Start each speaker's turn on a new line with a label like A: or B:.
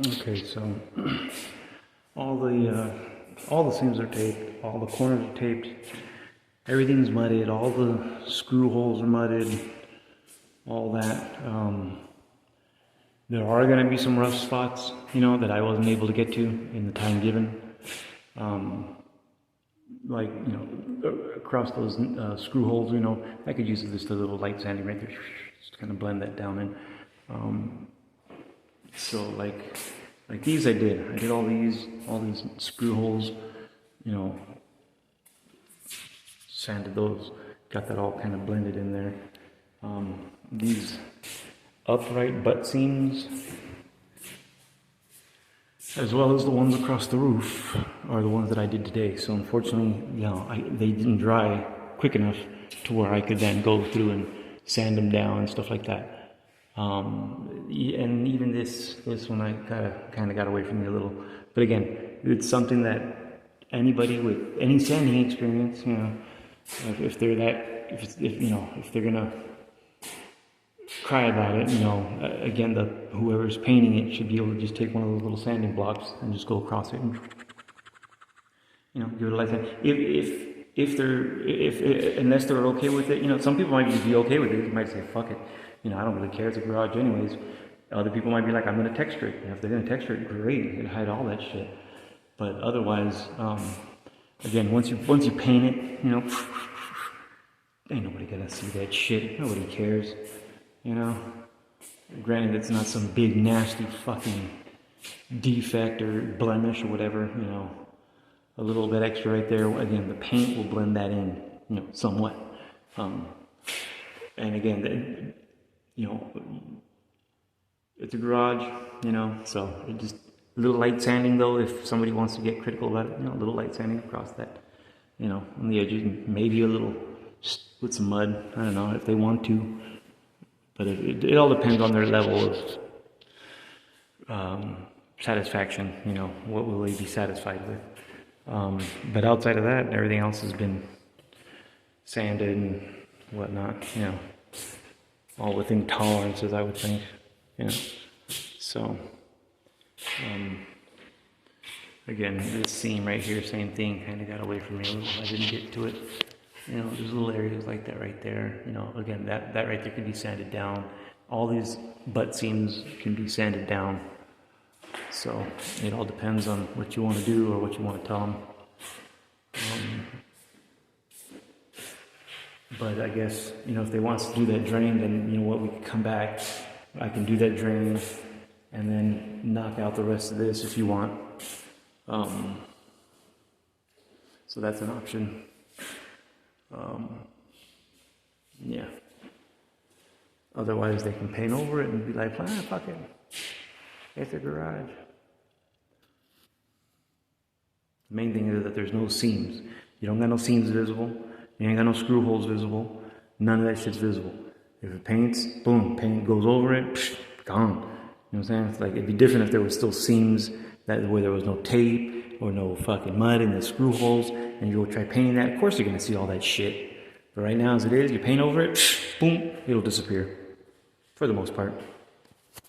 A: Okay, so all the seams are taped, all the corners are taped, everything's mudded, all the screw holes are mudded, all that. There are going to be some rough spots, that I wasn't able to get to in the time given. Across those screw holes, I could use just a little light sanding right there, just kind of blend that down in. So like these I did all these screw holes, sanded those, got that all kind of blended in there. These upright butt seams, as well as the ones across the roof, are the ones that I did today. So unfortunately, they didn't dry quick enough to where I could then go through and sand them down and stuff like that. And even this one I kind of got away from me a little. But again, it's something that anybody with any sanding experience, if they're gonna cry about it, again, whoever's painting it should be able to just take one of those little sanding blocks and just go across it and, give it a light sand. Unless they're okay with it, some people might be okay with it. They might say, fuck it. I don't really care, it's a garage anyways. Other people might be like, I'm going to texture it. If they're going to texture it, great, you can hide all that shit. But otherwise, again, once you paint it, ain't nobody going to see that shit. Nobody cares, Granted, it's not some big, nasty fucking defect or blemish or whatever, a little bit extra right there. Again, the paint will blend that in, somewhat. And again, it's a garage, so it just a little light sanding though. If somebody wants to get critical about it, a little light sanding across that, on the edges, maybe a little with some mud. I don't know if they want to, but it all depends on their level of satisfaction. What will they be satisfied with? But outside of that, everything else has been sanded and whatnot. All within tolerances, I would think, So, again, this seam right here, same thing, kind of got away from me a little. I didn't get to it. There's little areas like that right there. Again, that right there can be sanded down. All these butt seams can be sanded down. So, it all depends on what you want to do or what you want to tell them. But I guess, if they want us to do that drain, then, we can come back. I can do that drain and then knock out the rest of this if you want. So that's an option. Yeah. Otherwise, they can paint over it and be like, fuck it. It's a garage. The main thing is that there's no seams. You don't got no seams visible. You ain't got no screw holes visible. None of that shit's visible. If it paints, boom, paint goes over it, psh, gone. You know what I'm saying? It's like, it'd be different if there was still seams where there was no tape or no fucking mud in the screw holes, and you go try painting that. Of course you're gonna see all that shit. But right now, as it is, you paint over it, psh, boom, it'll disappear. For the most part.